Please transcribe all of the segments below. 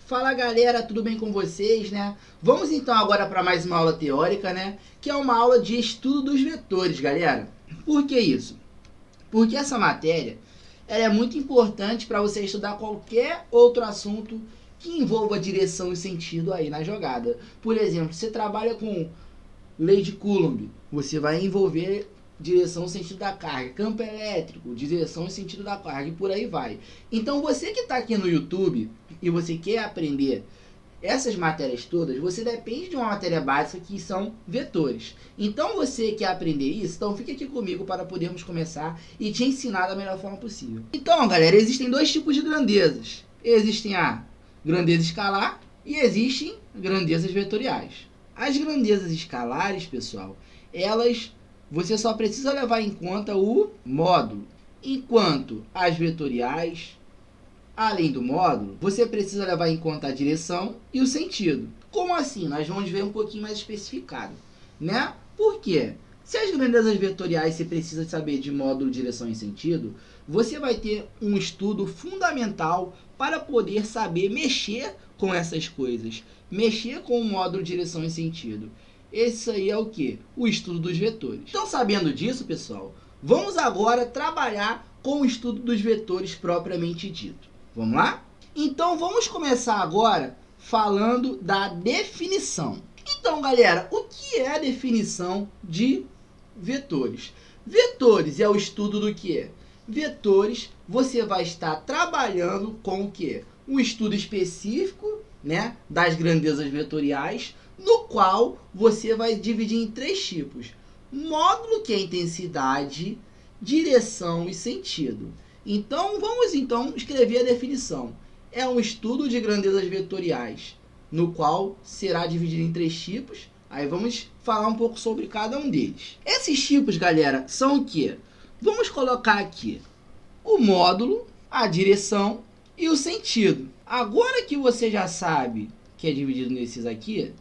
Fala galera, tudo bem com vocês, né? Vamos então agora para mais uma aula teórica, né? Que é uma aula de estudo dos vetores, galera. Por que isso? Porque essa matéria ela é muito importante para você estudar qualquer outro assunto que envolva direção e sentido aí na jogada. Por exemplo, você trabalha com lei de Coulomb, você vai envolver direção e sentido da carga, campo elétrico, direção e sentido da carga e por aí vai. Então você que está aqui no YouTube e você quer aprender essas matérias todas, você depende de uma matéria básica que são vetores. Então você quer aprender isso? Então fique aqui comigo para podermos começar e te ensinar da melhor forma possível. Então galera, existem dois tipos de grandezas. Existem a grandeza escalar e existem grandezas vetoriais. As grandezas escalares, pessoal, você só precisa levar em conta o módulo, enquanto as vetoriais, além do módulo, você precisa levar em conta a direção e o sentido. Como assim? Nós vamos ver um pouquinho mais especificado, né? Por quê? Se as grandezas vetoriais você precisa saber de módulo, direção e sentido, você vai ter um estudo fundamental para poder saber mexer com essas coisas. Mexer com o módulo, direção e sentido. Esse aí é o que? O estudo dos vetores. Então, sabendo disso, pessoal, vamos agora trabalhar com o estudo dos vetores propriamente dito. Vamos lá? Então, vamos começar agora falando da definição. Então, galera, o que é a definição de vetores? Vetores é o estudo do que? Vetores, você vai estar trabalhando com o que? Um estudo específico, né, das grandezas vetoriais, no qual você vai dividir em três tipos. Módulo, que é intensidade, direção e sentido. Então, vamos escrever a definição. É um estudo de grandezas vetoriais, no qual será dividido em três tipos. Aí vamos falar um pouco sobre cada um deles. Esses tipos, galera, são o quê? Vamos colocar aqui o módulo, a direção e o sentido. Agora que você já sabe que é dividido nesses aqui,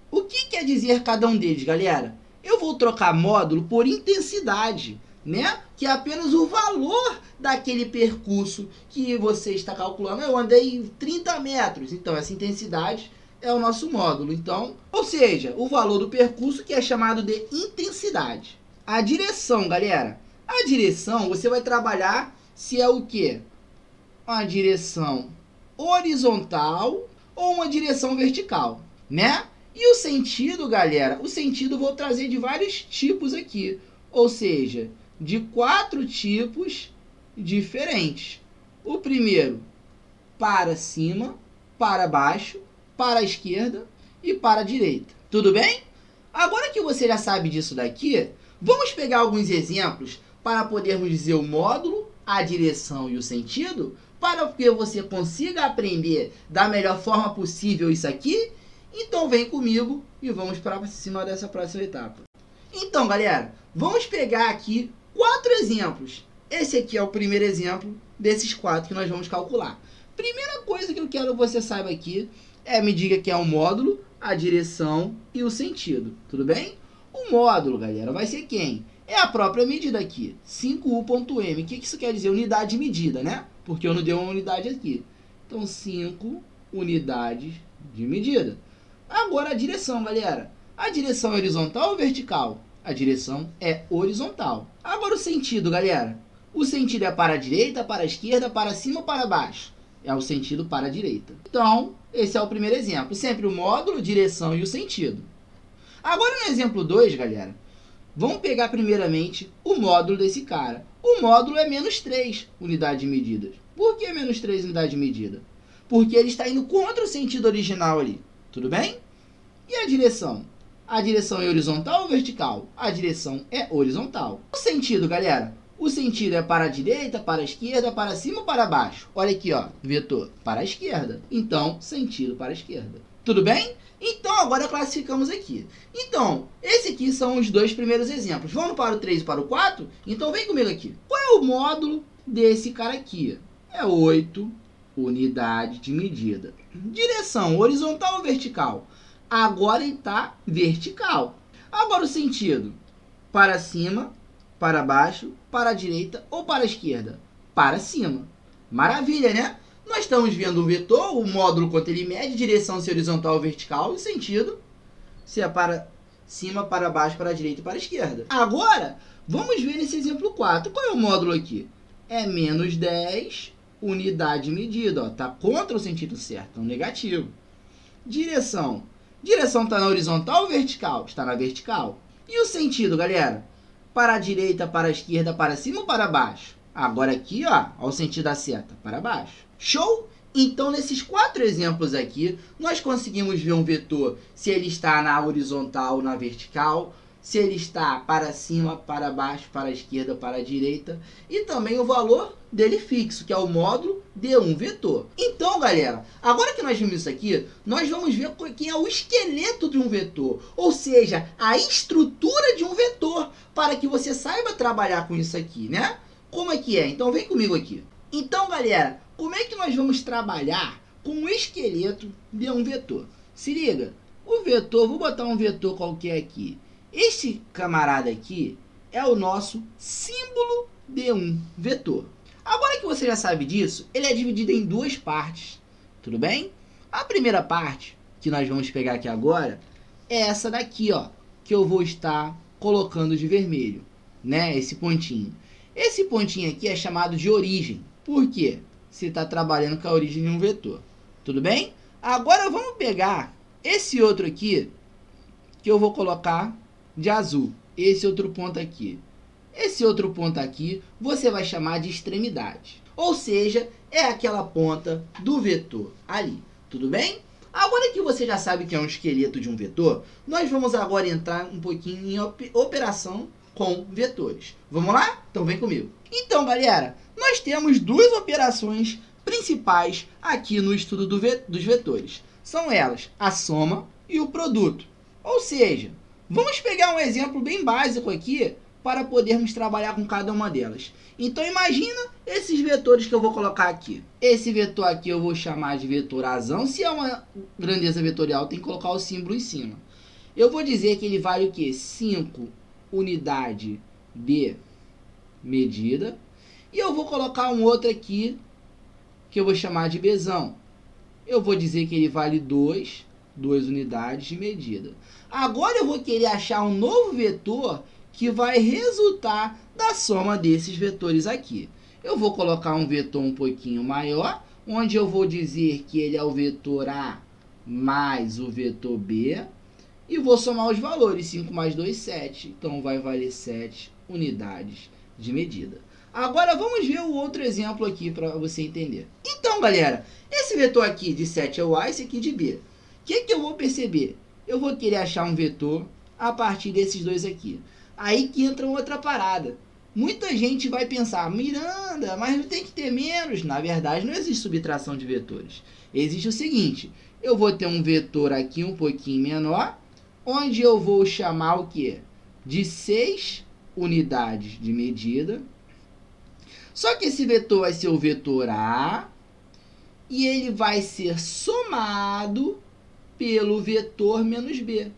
o que quer dizer cada um deles, galera? Eu vou trocar módulo por intensidade, né? Que é apenas o valor daquele percurso que você está calculando. Eu andei 30 metros, então essa intensidade é o nosso módulo. Então, ou seja, o valor do percurso que é chamado de intensidade. A direção, galera. A direção, você vai trabalhar se é o quê? Uma direção horizontal ou uma direção vertical, né? E o sentido, galera, o sentido eu vou trazer de vários tipos aqui. Ou seja, de 4 tipos diferentes. O primeiro, para cima, para baixo, para a esquerda e para a direita. Tudo bem? Agora que você já sabe disso daqui, vamos pegar alguns exemplos para podermos dizer o módulo, a direção e o sentido, para que você consiga aprender da melhor forma possível isso aqui. Então vem comigo e vamos para cima dessa próxima etapa. Então, galera, vamos pegar aqui 4 exemplos. Esse aqui é o primeiro exemplo desses 4 que nós vamos calcular. Primeira coisa que eu quero que você saiba aqui é me diga que é o módulo, a direção e o sentido. Tudo bem? O módulo, galera, vai ser quem? É a própria medida aqui, 5U.m. O que isso quer dizer? Unidade de medida, né? Porque eu não dei uma unidade aqui. Então, 5 unidades de medida. Agora a direção, galera. A direção é horizontal ou vertical? A direção é horizontal. Agora o sentido, galera. O sentido é para a direita, para a esquerda, para cima ou para baixo? É o sentido para a direita. Então, esse é o primeiro exemplo. Sempre o módulo, direção e o sentido. Agora no exemplo 2, galera, vamos pegar primeiramente o módulo desse cara. O módulo é menos 3 unidades de medida. Por que menos 3 unidades de medida? Porque ele está indo contra o sentido original ali. Tudo bem? E a direção? A direção é horizontal ou vertical? A direção é horizontal. O sentido, galera? O sentido é para a direita, para a esquerda, para cima ou para baixo? Olha aqui, ó, vetor para a esquerda. Então, sentido para a esquerda. Tudo bem? Então, agora classificamos aqui. Então, esses aqui são os 2 primeiros exemplos. Vamos para o 3 e para o 4? Então, vem comigo aqui. Qual é o módulo desse cara aqui? É 8 unidades de medida. Direção, horizontal ou vertical? Agora ele está vertical. Agora o sentido. Para cima, para baixo, para a direita ou para a esquerda? Para cima. Maravilha, né? Nós estamos vendo o vetor, o módulo quanto ele mede, direção se horizontal ou vertical, e sentido se é para cima, para baixo, para a direita e para a esquerda. Agora, vamos ver nesse exemplo 4. Qual é o módulo aqui? É menos 10 unidade medida. Está contra o sentido certo, então negativo. Direção. Direção está na horizontal ou vertical? Está na vertical. E o sentido, galera? Para a direita, para a esquerda, para cima ou para baixo? Agora aqui, ó, o sentido da seta, para baixo. Show? Então, nesses 4 exemplos aqui, nós conseguimos ver um vetor se ele está na horizontal ou na vertical, se ele está para cima, para baixo, para a esquerda, para a direita, e também o valor dele fixo, que é o módulo de um vetor. Então, galera, agora que nós vimos isso aqui, nós vamos ver quem é o esqueleto de um vetor, ou seja, a estrutura de um vetor, para que você saiba trabalhar com isso aqui, né? Como é que é? Então, vem comigo aqui. Então, galera, como é que nós vamos trabalhar com o esqueleto de um vetor? Se liga, o vetor, vou botar um vetor qualquer aqui. Este camarada aqui é o nosso símbolo de um vetor. Agora que você já sabe disso, ele é dividido em 2 partes, tudo bem? A primeira parte, que nós vamos pegar aqui agora, é essa daqui, ó, que eu vou estar colocando de vermelho, né? Esse pontinho. Esse pontinho aqui é chamado de origem. Por quê? Você está trabalhando com a origem de um vetor. Tudo bem? Agora vamos pegar esse outro aqui, que eu vou colocar de azul. Esse outro ponto aqui. Esse outro ponto aqui, você vai chamar de extremidade. Ou seja, é aquela ponta do vetor ali. Tudo bem? Agora que você já sabe que é um esqueleto de um vetor, nós vamos agora entrar um pouquinho em operação com vetores. Vamos lá? Então vem comigo. Então, galera, nós temos 2 operações principais aqui no estudo dos vetores. São elas a soma e o produto. Ou seja, vamos pegar um exemplo bem básico aqui para podermos trabalhar com cada uma delas. Então imagina esses vetores que eu vou colocar aqui. Esse vetor aqui eu vou chamar de vetor razão. Se é uma grandeza vetorial, tem que colocar o símbolo em cima. Eu vou dizer que ele vale o quê? 5 unidade de medida. E eu vou colocar um outro aqui, que eu vou chamar de Bzão. Eu vou dizer que ele vale 2 unidades de medida. Agora eu vou querer achar um novo vetor que vai resultar da soma desses vetores aqui. Eu vou colocar um vetor um pouquinho maior, onde eu vou dizer que ele é o vetor A mais o vetor B, e vou somar os valores. 5 mais 2, 7. Então vai valer 7 unidades de medida. Agora vamos ver o outro exemplo aqui para você entender. Então, galera, esse vetor aqui de 7 é o A, esse aqui de B. O que eu vou perceber? Eu vou querer achar um vetor a partir desses dois aqui. Aí que entra outra parada. Muita gente vai pensar, Miranda, mas não tem que ter menos. Na verdade, não existe subtração de vetores. Existe o seguinte, eu vou ter um vetor aqui um pouquinho menor, onde eu vou chamar o quê? De 6 unidades de medida. Só que esse vetor vai ser o vetor A, e ele vai ser somado pelo vetor menos B.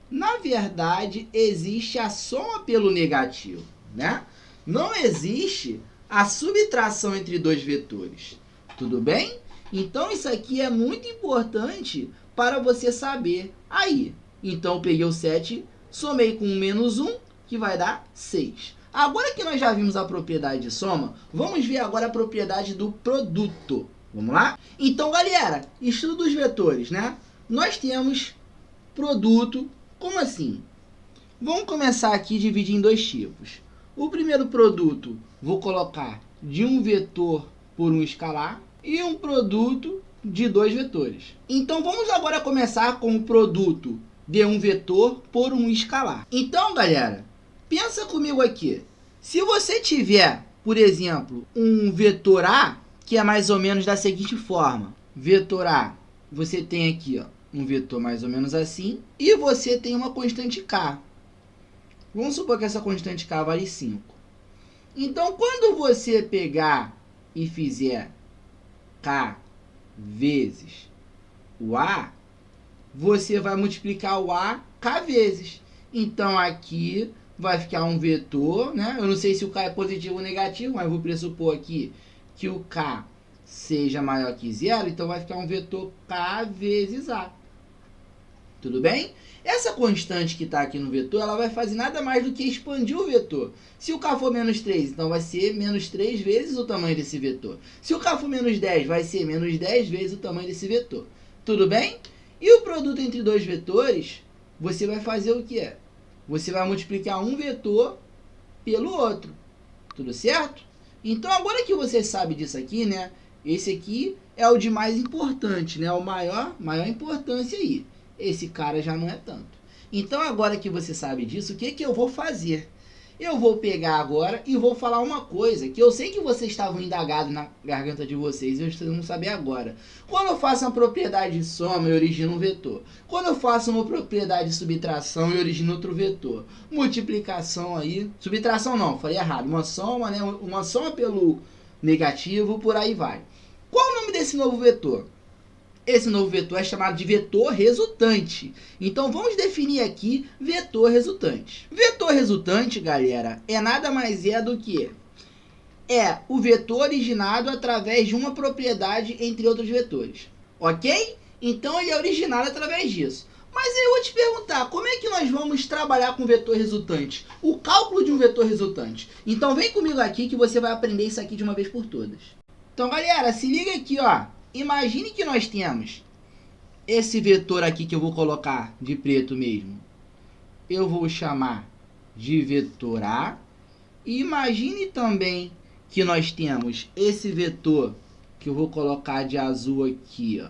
Na verdade, existe a soma pelo negativo, né? Não existe a subtração entre 2 vetores. Tudo bem? Então, isso aqui é muito importante para você saber aí. Então, eu peguei o 7, somei com o menos 1, que vai dar 6. Agora que nós já vimos a propriedade de soma, vamos ver agora a propriedade do produto. Vamos lá? Então, galera, estudo dos vetores, né? Nós temos produto. Como assim? Vamos começar aqui a dividir em 2 tipos. O primeiro produto, vou colocar de um vetor por um escalar e um produto de 2 vetores. Então, vamos agora começar com o produto de um vetor por um escalar. Então, galera, pensa comigo aqui. Se você tiver, por exemplo, um vetor A, que é mais ou menos da seguinte forma. Vetor A, você tem aqui, ó, um vetor mais ou menos assim, e você tem uma constante K. Vamos supor que essa constante K vale 5. Então, quando você pegar e fizer K vezes o A, você vai multiplicar o A K vezes. Então, aqui vai ficar um vetor, né? Eu não sei se o K é positivo ou negativo, mas vou pressupor aqui que o K seja maior que zero, então vai ficar um vetor k vezes a. Tudo bem? Essa constante que está aqui no vetor, ela vai fazer nada mais do que expandir o vetor. Se o k for menos 3, então vai ser menos 3 vezes o tamanho desse vetor. Se o k for menos 10, vai ser menos 10 vezes o tamanho desse vetor. Tudo bem? E o produto entre dois vetores, você vai fazer o quê? Você vai multiplicar um vetor pelo outro. Tudo certo? Então, agora que você sabe disso aqui, né? Esse aqui é o de mais importante, né? O maior importância aí. Esse cara já não é tanto. Então, agora que você sabe disso, o que que eu vou fazer? Eu vou pegar agora e vou falar uma coisa que eu sei que vocês estavam indagados na garganta de vocês e vocês vão saber agora. Quando eu faço uma propriedade de soma, eu origino um vetor. Quando eu faço uma propriedade de subtração, eu origino outro vetor. Multiplicação aí... Subtração não, falei errado. Uma soma, né? Uma soma pelo negativo, por aí vai. Qual o nome desse novo vetor? Esse novo vetor é chamado de vetor resultante. Então, vamos definir aqui vetor resultante. Vetor resultante, galera, é nada mais do que o vetor originado através de uma propriedade entre outros vetores. Ok? Então, ele é originado através disso. Mas aí eu vou te perguntar, como é que nós vamos trabalhar com vetor resultante? O cálculo de um vetor resultante. Então, vem comigo aqui que você vai aprender isso aqui de uma vez por todas. Então, galera, se liga aqui, ó. Imagine que nós temos esse vetor aqui que eu vou colocar de preto mesmo. Eu vou chamar de vetor A. E imagine também que nós temos esse vetor que eu vou colocar de azul aqui, ó,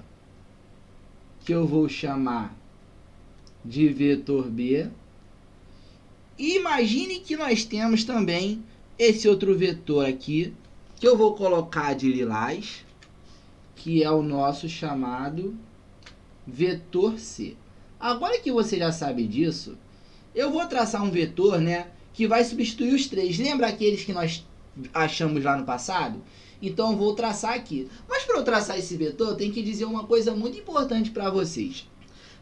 que eu vou chamar de vetor B. E imagine que nós temos também esse outro vetor aqui que eu vou colocar de lilás, que é o nosso chamado vetor C. Agora que você já sabe disso, eu vou traçar um vetor, né, que vai substituir os três. Lembra aqueles que nós achamos lá no passado? Então eu vou traçar aqui. Mas para eu traçar esse vetor, eu tenho que dizer uma coisa muito importante para vocês.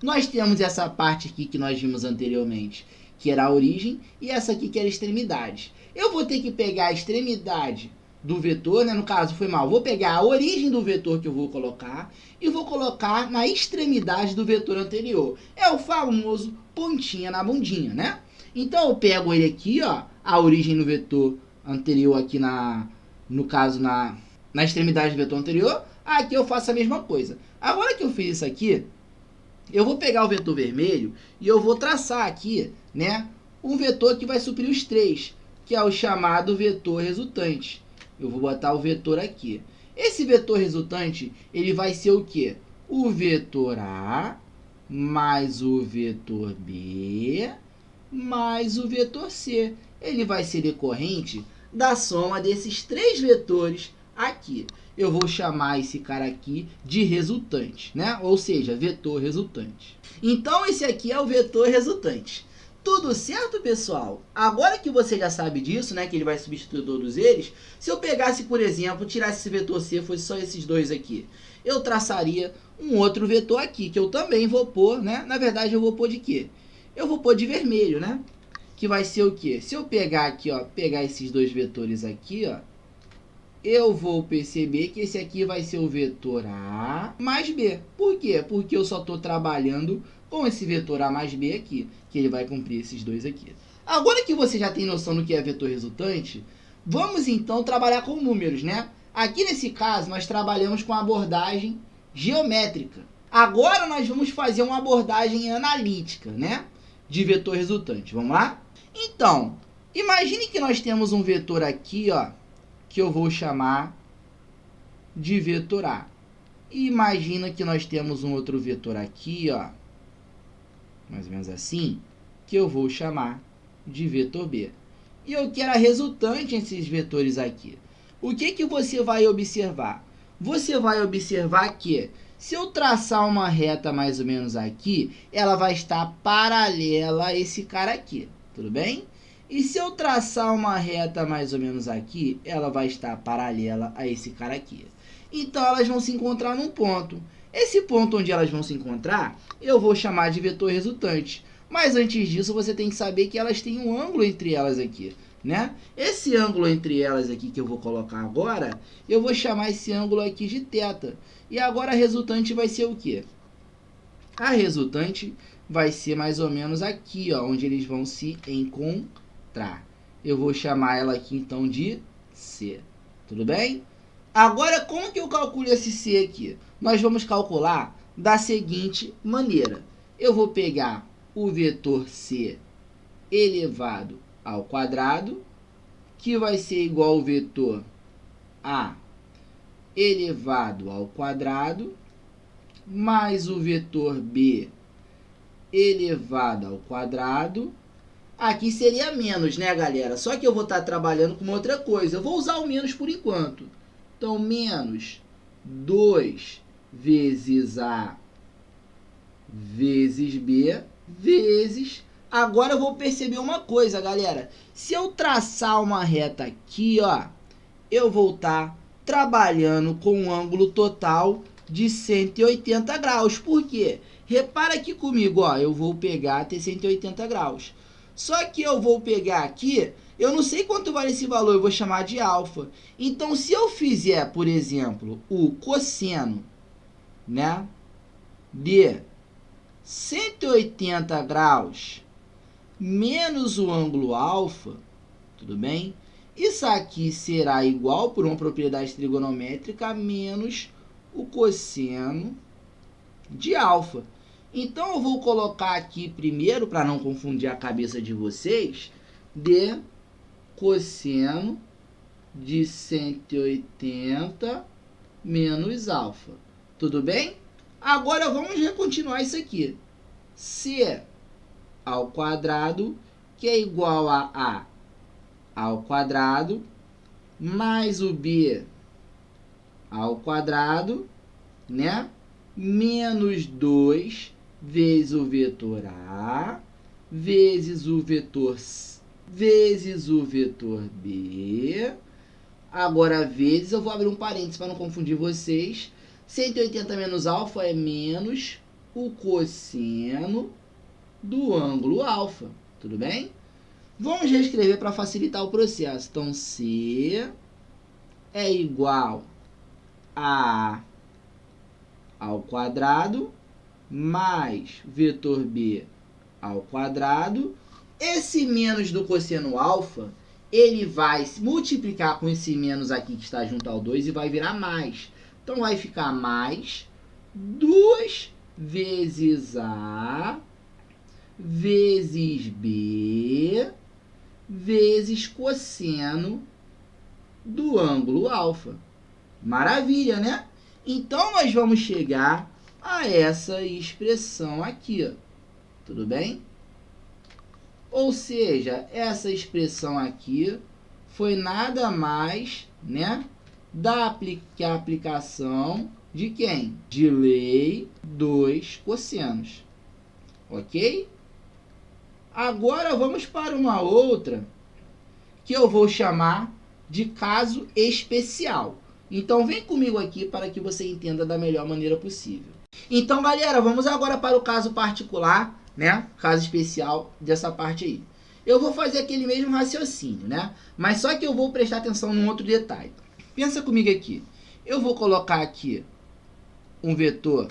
Nós temos essa parte aqui que nós vimos anteriormente, que era a origem, e essa aqui que era a extremidade. Eu vou ter que pegar a extremidade do vetor, né? No caso, foi mal. Vou pegar a origem do vetor que eu vou colocar e vou colocar na extremidade do vetor anterior. É o famoso pontinha na bundinha, né? Então, eu pego ele aqui, ó, a origem do vetor anterior aqui no caso, na extremidade do vetor anterior. Aqui eu faço a mesma coisa. Agora que eu fiz isso aqui, eu vou pegar o vetor vermelho e eu vou traçar aqui, né, um vetor que vai suprir os três, que é o chamado vetor resultante. Eu vou botar o vetor aqui. Esse vetor resultante, ele vai ser o quê? O vetor A mais o vetor B mais o vetor C. Ele vai ser decorrente da soma desses três vetores aqui. Eu vou chamar esse cara aqui de resultante, né? Ou seja, vetor resultante. Então, esse aqui é o vetor resultante. Tudo certo, pessoal? Agora que você já sabe disso, né, que ele vai substituir todos eles, se eu pegasse, por exemplo, tirasse esse vetor C, fosse só esses dois aqui, eu traçaria um outro vetor aqui, que eu também vou pôr, né? Na verdade, eu vou pôr de quê? Eu vou pôr de vermelho, né? Que vai ser o quê? Se eu pegar aqui, ó, pegar esses dois vetores aqui, ó, eu vou perceber que esse aqui vai ser o vetor A mais B. Por quê? Porque eu só estou trabalhando com esse vetor A mais B aqui, que ele vai cumprir esses dois aqui. Agora que você já tem noção do que é vetor resultante, vamos então trabalhar com números, né? Aqui nesse caso, nós trabalhamos com a abordagem geométrica. Agora nós vamos fazer uma abordagem analítica, né, de vetor resultante. Vamos lá? Então, imagine que nós temos um vetor aqui, ó, que eu vou chamar de vetor A. E imagina que nós temos um outro vetor aqui, ó, mais ou menos assim, que eu vou chamar de vetor B. E eu quero a resultante esses vetores aqui. O que que você vai observar? Você vai observar que, se eu traçar uma reta mais ou menos aqui, ela vai estar paralela a esse cara aqui, tudo bem? E se eu traçar uma reta mais ou menos aqui, ela vai estar paralela a esse cara aqui. Então, elas vão se encontrar num ponto. Esse ponto onde elas vão se encontrar, eu vou chamar de vetor resultante. Mas antes disso, você tem que saber que elas têm um ângulo entre elas aqui. né? Esse ângulo entre elas aqui que eu vou colocar agora, eu vou chamar esse ângulo aqui de θ. E agora a resultante vai ser o quê? A resultante vai ser mais ou menos aqui, ó, onde eles vão se encontrar. Eu vou chamar ela aqui então de C. Tudo bem? Agora, como que eu calculo esse C aqui? Nós vamos calcular da seguinte maneira. Eu vou pegar o vetor C elevado ao quadrado, que vai ser igual ao vetor A elevado ao quadrado, mais o vetor B elevado ao quadrado. Aqui seria menos, né, galera? Só que eu vou estar trabalhando com outra coisa. Eu vou usar o menos por enquanto. Então, menos 2 vezes A vezes B vezes... Agora eu vou perceber uma coisa, galera. Se eu traçar uma reta aqui, ó, eu vou estar trabalhando com um ângulo total de 180 graus. Por quê? Repara aqui comigo, ó, eu vou pegar até 180 graus. Só que eu vou pegar aqui, eu não sei quanto vale esse valor, eu vou chamar de alfa. Então, se eu fizer, por exemplo, o cosseno, né, de 180 graus menos o ângulo alfa, tudo bem? Isso aqui será igual, por uma propriedade trigonométrica, menos o cosseno de alfa. Então, eu vou colocar aqui primeiro, para não confundir a cabeça de vocês, de cosseno de 180 menos alfa. Tudo bem? Agora, vamos continuar isso aqui. C ao quadrado, que é igual a A ao quadrado, mais o B ao quadrado, né? Menos 2 vezes o vetor A, vezes o vetor B. Agora, vezes, eu vou abrir um parênteses para não confundir vocês. 180 menos alfa é menos o cosseno do ângulo alfa. Tudo bem? Vamos reescrever para facilitar o processo. Então, C é igual a ao quadrado mais vetor B ao quadrado. Esse menos do cosseno alfa, ele vai se multiplicar com esse menos aqui que está junto ao 2 e vai virar mais. Então, vai ficar mais 2 vezes A vezes B vezes cosseno do ângulo alfa. Maravilha, né? Então, nós vamos chegar a essa expressão aqui, ó. Tudo bem? Ou seja, essa expressão aqui foi nada mais, né, que a aplicação de quem? De lei dos cossenos. Ok? Agora, vamos para uma outra que eu vou chamar de caso especial. Então, vem comigo aqui para que você entenda da melhor maneira possível. Então, galera, vamos agora para o caso particular, né? Caso especial dessa parte aí. Eu vou fazer aquele mesmo raciocínio, né? Mas só que eu vou prestar atenção num outro detalhe. Pensa comigo aqui. Eu vou colocar aqui um vetor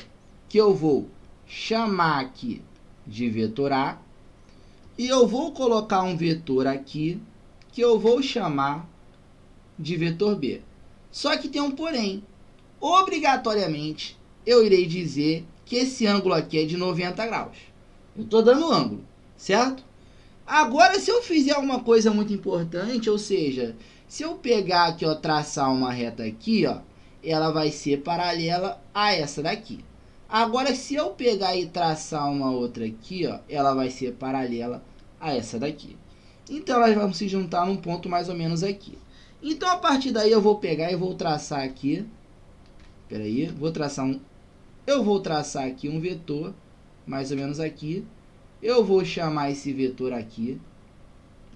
que eu vou chamar aqui de vetor A. E eu vou colocar um vetor aqui que eu vou chamar de vetor B. Só que tem um porém. Obrigatoriamente, eu irei dizer que esse ângulo aqui é de 90 graus. Eu estou dando ângulo, certo? Agora, se eu fizer uma coisa muito importante, ou seja, se eu pegar aqui, ó, traçar uma reta aqui, ó, ela vai ser paralela a essa daqui. Agora, se eu pegar e traçar uma outra aqui, ó, ela vai ser paralela a essa daqui. Então, elas vão se juntar num ponto mais ou menos aqui. Então, a partir daí, eu vou pegar e vou traçar aqui. Espera aí, eu vou traçar aqui um vetor, mais ou menos aqui. Eu vou chamar esse vetor aqui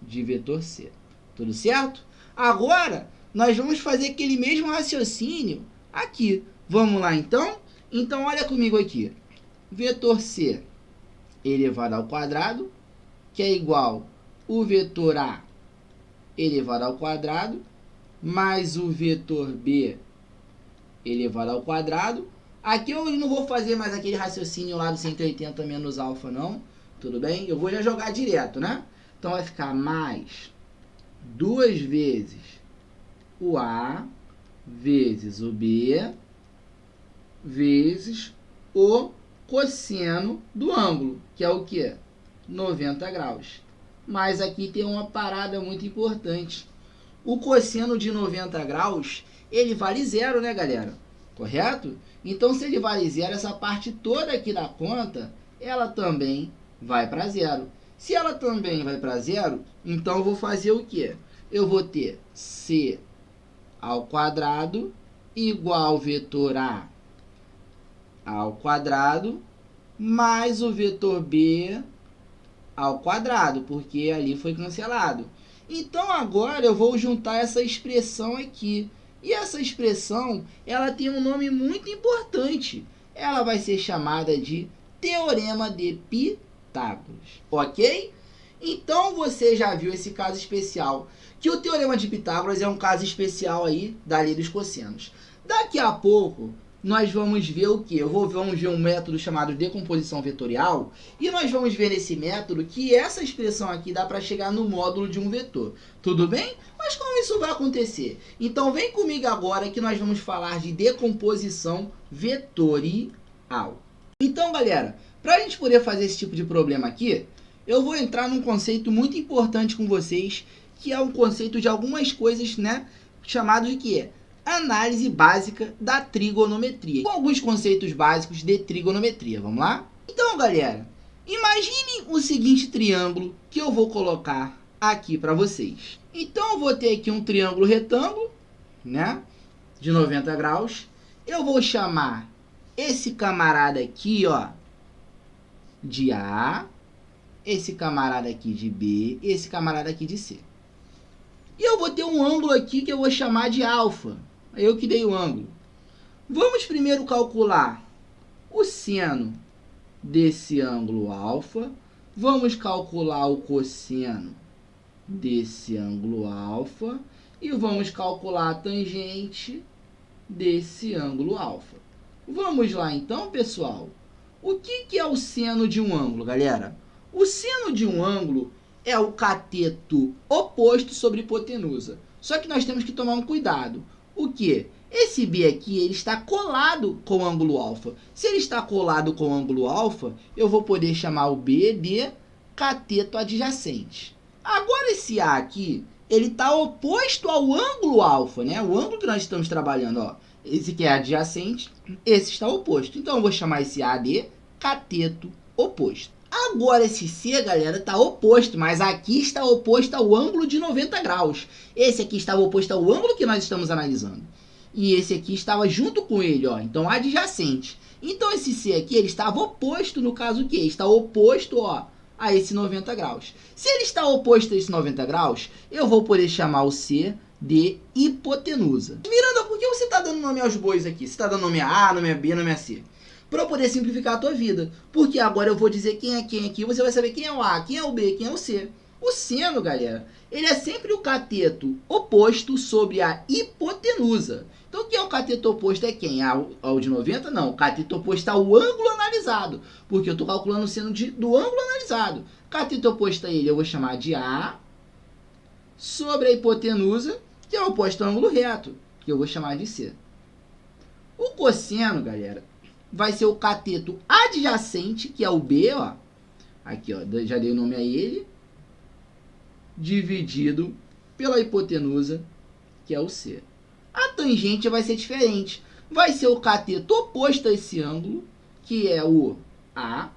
de vetor C. Tudo certo? Agora, nós vamos fazer aquele mesmo raciocínio aqui. Vamos lá, então? Então, olha comigo aqui. Vetor C elevado ao quadrado, que é igual o vetor A elevado ao quadrado, mais o vetor b elevado ao quadrado. Aqui eu não vou fazer mais aquele raciocínio lá do 180 menos alfa, não. Tudo bem? Eu vou já jogar direto, né? Então vai ficar mais 2 vezes o A vezes o B vezes o cosseno do ângulo, que é o quê? 90 graus. Mas aqui tem uma parada muito importante. O cosseno de 90 graus, ele vale zero, né, galera? Correto? Então, se ele vale zero, essa parte toda aqui da conta, ela também vai para zero. Se ela também vai para zero, então eu vou fazer o quê? Eu vou ter C ao quadrado igual vetor A ao quadrado mais o vetor B ao quadrado, porque ali foi cancelado. Então, agora eu vou juntar essa expressão aqui. E essa expressão, ela tem um nome muito importante. Ela vai ser chamada de Teorema de Pitágoras. Ok? Então, você já viu esse caso especial, que o Teorema de Pitágoras é um caso especial aí da lei dos cossenos. Daqui a pouco, nós vamos ver o quê? Vamos ver um método chamado decomposição vetorial, e nós vamos ver nesse método que essa expressão aqui dá para chegar no módulo de um vetor. Tudo bem? Mas como isso vai acontecer? Então vem comigo agora que nós vamos falar de decomposição vetorial. Então, galera, para a gente poder fazer esse tipo de problema aqui, eu vou entrar num conceito muito importante com vocês, que é um conceito de algumas coisas, né, chamado de quê? Análise básica da trigonometria. Com alguns conceitos básicos de trigonometria. Vamos lá? Então, galera, imaginem o seguinte triângulo que eu vou colocar aqui para vocês. Então, eu vou ter aqui um triângulo retângulo, né, de 90 graus. Eu vou chamar esse camarada aqui, ó, de A, esse camarada aqui de B, esse camarada aqui de C. E eu vou ter um ângulo aqui que eu vou chamar de alfa. Eu que dei o ângulo. Vamos primeiro calcular o seno desse ângulo alfa. Vamos calcular o cosseno desse ângulo alfa. E vamos calcular a tangente desse ângulo alfa. Vamos lá então, pessoal. O que é o seno de um ângulo, galera? O seno de um ângulo é o cateto oposto sobre hipotenusa. Só que nós temos que tomar um cuidado. O que? Esse B aqui, ele está colado com o ângulo alfa. Se ele está colado com o ângulo alfa, eu vou poder chamar o B de cateto adjacente. Agora esse A aqui, ele está oposto ao ângulo alfa, né? O ângulo que nós estamos trabalhando, ó. Esse aqui é adjacente, esse está oposto. Então eu vou chamar esse A de cateto oposto. Agora esse C, galera, está oposto, mas aqui está oposto ao ângulo de 90 graus. Esse aqui estava oposto ao ângulo que nós estamos analisando. E esse aqui estava junto com ele, ó, então adjacente. Então esse C aqui, ele estava oposto, no caso o quê? Está oposto, ó, a esse 90 graus. Se ele está oposto a esse 90 graus, eu vou poder chamar o C de hipotenusa. Miranda, por que você está dando nome aos bois aqui? Você está dando nome a nome a B, nome a C? Para eu poder simplificar a tua vida. Porque agora eu vou dizer quem é quem aqui, você vai saber quem é o A, quem é o B, quem é o C. O seno, galera, ele é sempre o cateto oposto sobre a hipotenusa. Então, o que é o cateto oposto? É quem? Ao de 90? Não, o cateto oposto ao ângulo analisado. Porque eu estou calculando o seno do ângulo analisado. Cateto oposto a ele eu vou chamar de A sobre a hipotenusa, que é o oposto ao ângulo reto, que eu vou chamar de C. O cosseno, galera, vai ser o cateto adjacente, que é o B, ó. Aqui, ó, já dei o nome a ele. Dividido pela hipotenusa, que é o C. A tangente vai ser diferente. Vai ser o cateto oposto a esse ângulo, que é o A,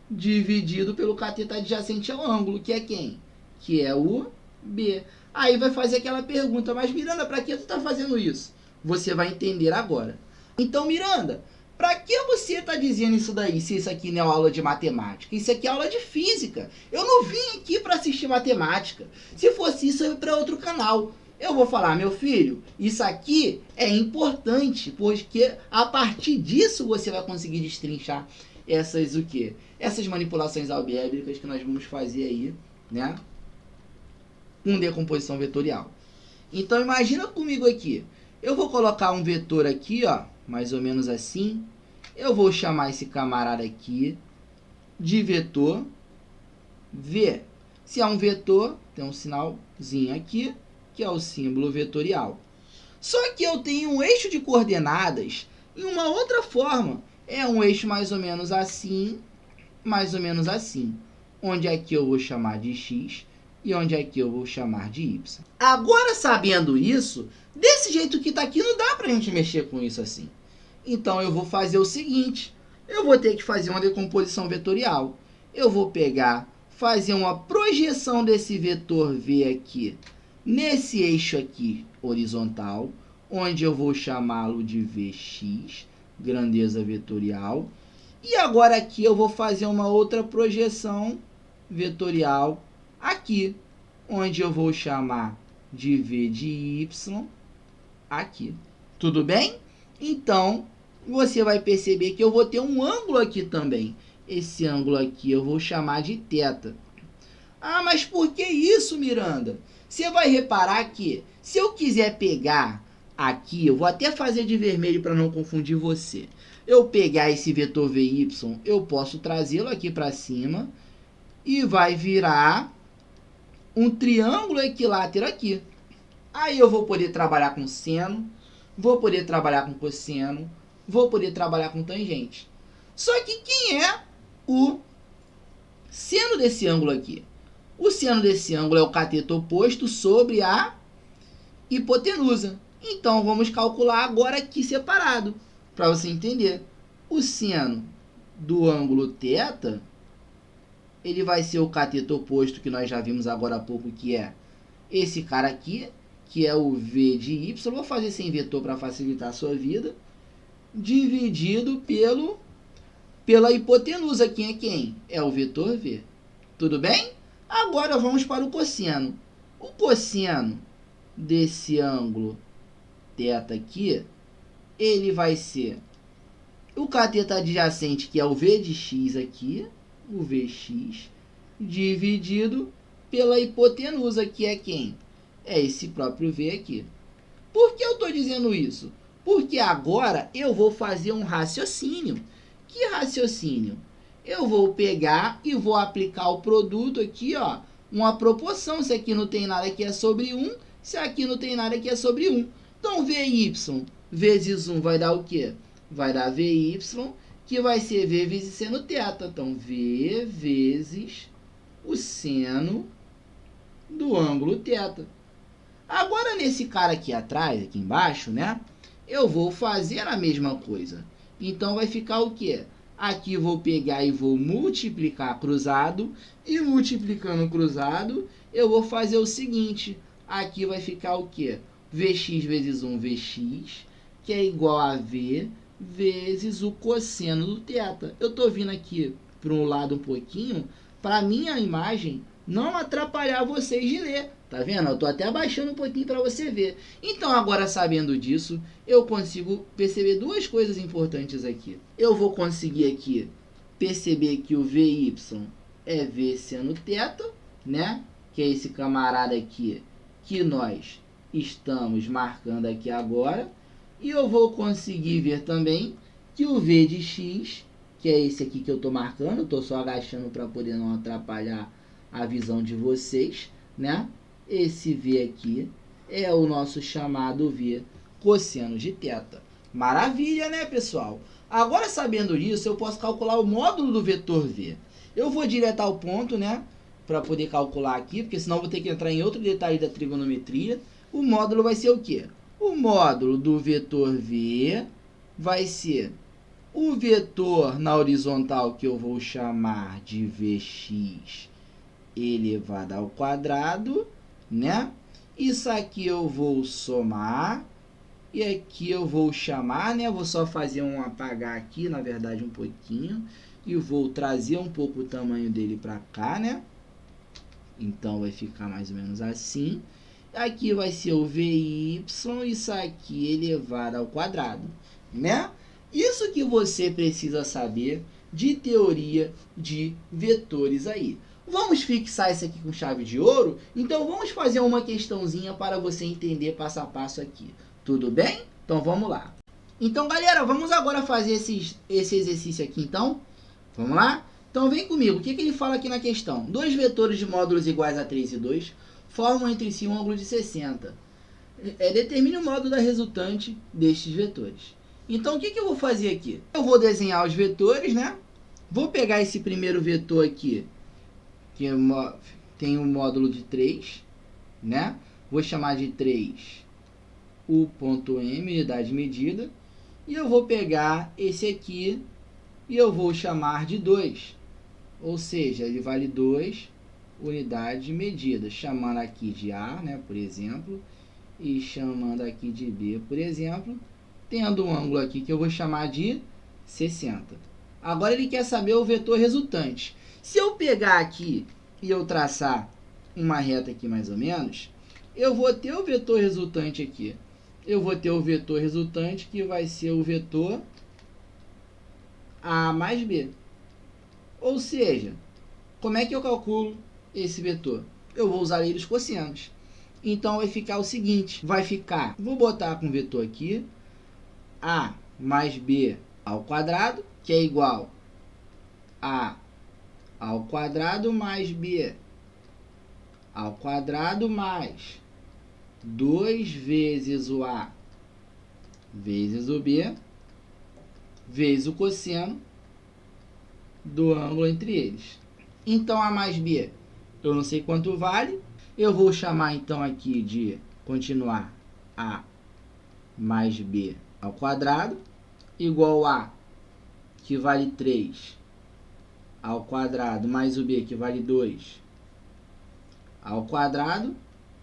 dividido pelo cateto adjacente ao ângulo, que é quem? Que é o B. Aí vai fazer aquela pergunta, mas Miranda, para que tu está fazendo isso? Você vai entender agora. Então, Miranda, para que você está dizendo isso daí, se isso aqui não é aula de matemática? Isso aqui é aula de física. Eu não vim aqui para assistir matemática. Se fosse isso, eu ia para outro canal. Eu vou falar, meu filho, isso aqui é importante, porque a partir disso você vai conseguir destrinchar essas o quê? Essas manipulações algébricas que nós vamos fazer aí, né? com decomposição vetorial. Então, imagina comigo aqui. Eu vou colocar um vetor aqui, ó, mais ou menos assim. Eu vou chamar esse camarada aqui de vetor V. Se é um vetor, tem um sinalzinho aqui, que é o símbolo vetorial. Só que eu tenho um eixo de coordenadas em uma outra forma. É um eixo mais ou menos assim, onde aqui eu vou chamar de x e onde aqui eu vou chamar de y. Agora, sabendo isso, desse jeito que está aqui, não dá para a gente mexer com isso assim. Então, eu vou fazer o seguinte, eu vou ter que fazer uma decomposição vetorial. Eu vou pegar, fazer uma projeção desse vetor V aqui, nesse eixo aqui horizontal, onde eu vou chamá-lo de Vx, grandeza vetorial. E agora aqui eu vou fazer uma outra projeção vetorial aqui, onde eu vou chamar de V de y aqui. Tudo bem? Então, você vai perceber que eu vou ter um ângulo aqui também. Esse ângulo aqui eu vou chamar de θ. Ah, mas por que isso, Miranda? Você vai reparar que, se eu quiser pegar aqui, eu vou até fazer de vermelho para não confundir você. Eu pegar esse vetor VY, eu posso trazê-lo aqui para cima e vai virar um triângulo equilátero aqui. Aí eu vou poder trabalhar com seno, vou poder trabalhar com cosseno, vou poder trabalhar com tangente. Só que quem é o seno desse ângulo aqui? O seno desse ângulo é o cateto oposto sobre a hipotenusa. Então, vamos calcular agora aqui separado, para você entender. O seno do ângulo θ, ele vai ser o cateto oposto que nós já vimos agora há pouco, que é esse cara aqui, que é o V de y. Vou fazer sem vetor para facilitar a sua vida. Dividido pela hipotenusa, que é quem? É o vetor V. Tudo bem? Agora vamos para o cosseno. O cosseno desse ângulo θ aqui, ele vai ser o cateto adjacente, que é o V de x aqui, o Vx, dividido pela hipotenusa, que é quem? É esse próprio V aqui. Por que eu estou dizendo isso? Porque agora eu vou fazer um raciocínio. Que raciocínio? Eu vou pegar e vou aplicar o produto aqui, ó, uma proporção. Se aqui não tem nada que é sobre 1, se aqui não tem nada que é sobre 1. Então, Vy vezes 1 vai dar o quê? Vai dar Vy, que vai ser V vezes seno θ. Então, V vezes o seno do ângulo θ. Agora, nesse cara aqui atrás, aqui embaixo, né? Eu vou fazer a mesma coisa. Então, vai ficar o quê? Aqui vou pegar e vou multiplicar cruzado. E multiplicando cruzado, eu vou fazer o seguinte. Aqui vai ficar o quê? Vx vezes 1 Vx, que é igual a V vezes o cosseno do θ. Eu estou vindo aqui para um lado um pouquinho, para a minha imagem não atrapalhar vocês de ler. Tá vendo? Eu estou até abaixando um pouquinho para você ver. Então, agora sabendo disso, eu consigo perceber duas coisas importantes aqui. Eu vou conseguir aqui perceber que o Vy é V seno θ, né? Que é esse camarada aqui que nós estamos marcando aqui agora. E eu vou conseguir ver também que o V de x, que é esse aqui que eu estou marcando, estou só agachando para poder não atrapalhar a visão de vocês, né? Esse V aqui é o nosso chamado V cosseno de θ. Maravilha, né, pessoal? Agora, sabendo isso, eu posso calcular o módulo do vetor V. Eu vou direto ao ponto, né, para poder calcular aqui, porque senão eu vou ter que entrar em outro detalhe da trigonometria. O módulo vai ser o quê? O módulo do vetor V vai ser o vetor na horizontal, que eu vou chamar de Vx elevado ao quadrado, né? Isso aqui eu vou somar, e aqui eu vou chamar, né? Vou só fazer um apagar aqui, na verdade um pouquinho, e vou trazer um pouco o tamanho dele para cá, né? Então vai ficar mais ou menos assim. Aqui vai ser o Vy, isso aqui elevado ao quadrado, né? Isso que você precisa saber de teoria de vetores aí. Vamos fixar isso aqui com chave de ouro? Então vamos fazer uma questãozinha para você entender passo a passo aqui. Tudo bem? Então vamos lá. Então galera, vamos agora fazer esse exercício aqui então. Vamos lá? Então vem comigo, o que ele fala aqui na questão? Dois vetores de módulos iguais a 3 e 2 formam entre si um ângulo de 60. Determine o módulo da resultante destes vetores. Então o que eu vou fazer aqui? Eu vou desenhar os vetores, né? Vou pegar esse primeiro vetor aqui, que tem um módulo de 3, né? Vou chamar de 3 o ponto M, unidade de medida. E eu vou pegar esse aqui e eu vou chamar de 2. Ou seja, ele vale 2 unidades de medida. Chamando aqui de A, né, por exemplo. E chamando aqui de B, por exemplo. Tendo um ângulo aqui que eu vou chamar de 60. Agora ele quer saber o vetor resultante. Se eu pegar aqui e eu traçar uma reta aqui mais ou menos, eu vou ter o vetor resultante aqui. Eu vou ter o vetor resultante que vai ser o vetor A mais B. Ou seja, como é que eu calculo esse vetor? Eu vou usar a lei dos cossenos. Então vai ficar o seguinte, vou botar com o vetor aqui, A mais B ao quadrado, que é igual a ao quadrado mais B ao quadrado mais 2 vezes o A vezes o B vezes o cosseno do ângulo entre eles. Então A mais B, eu não sei quanto vale, eu vou chamar então aqui de continuar A mais B ao quadrado igual a que vale 3 ao quadrado mais o B que vale 2 ao quadrado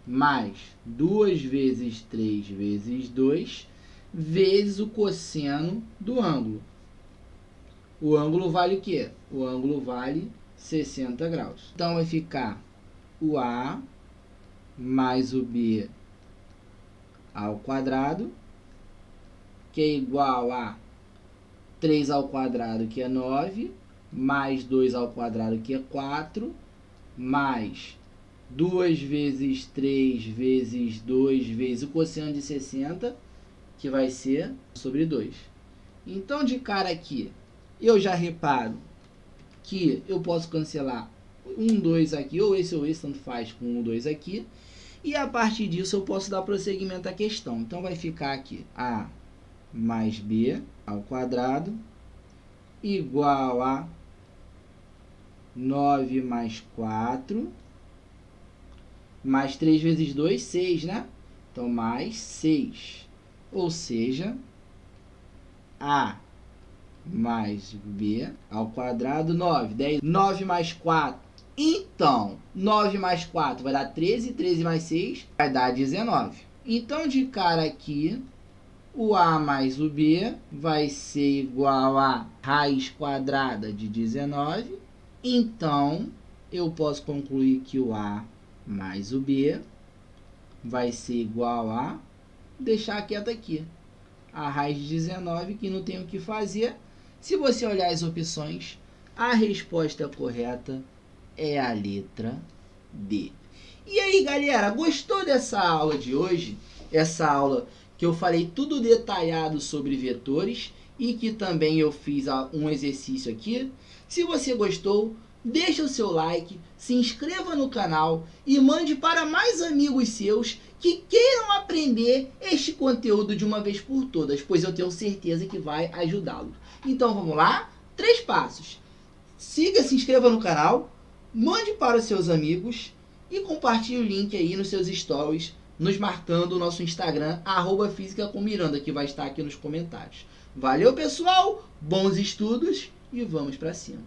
mais 2 vezes 3 vezes 2 vezes o cosseno do ângulo. O ângulo vale o quê? O ângulo vale 60 graus. Então vai ficar o A mais o B ao quadrado, que é igual a 3 ao quadrado, que é 9, mais 2 ao quadrado, que é 4, mais 2 vezes 3 vezes 2 vezes o cosseno de 60, que vai ser sobre 2. Então, de cara aqui, eu já reparo que eu posso cancelar 1, 2 aqui, ou esse, tanto faz com 1, 2 aqui. E a partir disso eu posso dar prosseguimento à questão. Então vai ficar aqui A mais B ao quadrado igual a 9 mais 4 mais 3 vezes 2, 6, né? Então mais 6. Ou seja, A mais B ao quadrado, 9. 10, 9 mais 4. Então, 9 mais 4 vai dar 13. 13 mais 6 vai dar 19. Então, de cara aqui, o A mais o B vai ser igual a raiz quadrada de 19. Então, eu posso concluir que o A mais o B vai ser igual a, deixar quieto aqui, a raiz de 19, que não tem o que fazer. Se você olhar as opções, a resposta correta é a letra D. E aí, galera, gostou dessa aula de hoje? Essa aula que eu falei tudo detalhado sobre vetores e que também eu fiz um exercício aqui. Se você gostou, deixa o seu like, se inscreva no canal e mande para mais amigos seus que queiram aprender este conteúdo de uma vez por todas, pois eu tenho certeza que vai ajudá-los. Então vamos lá? 3 passos. Siga, se inscreva no canal, mande para os seus amigos e compartilhe o link aí nos seus stories, nos marcando o nosso Instagram, @física_com_miranda, que vai estar aqui nos comentários. Valeu, pessoal, bons estudos e vamos para cima.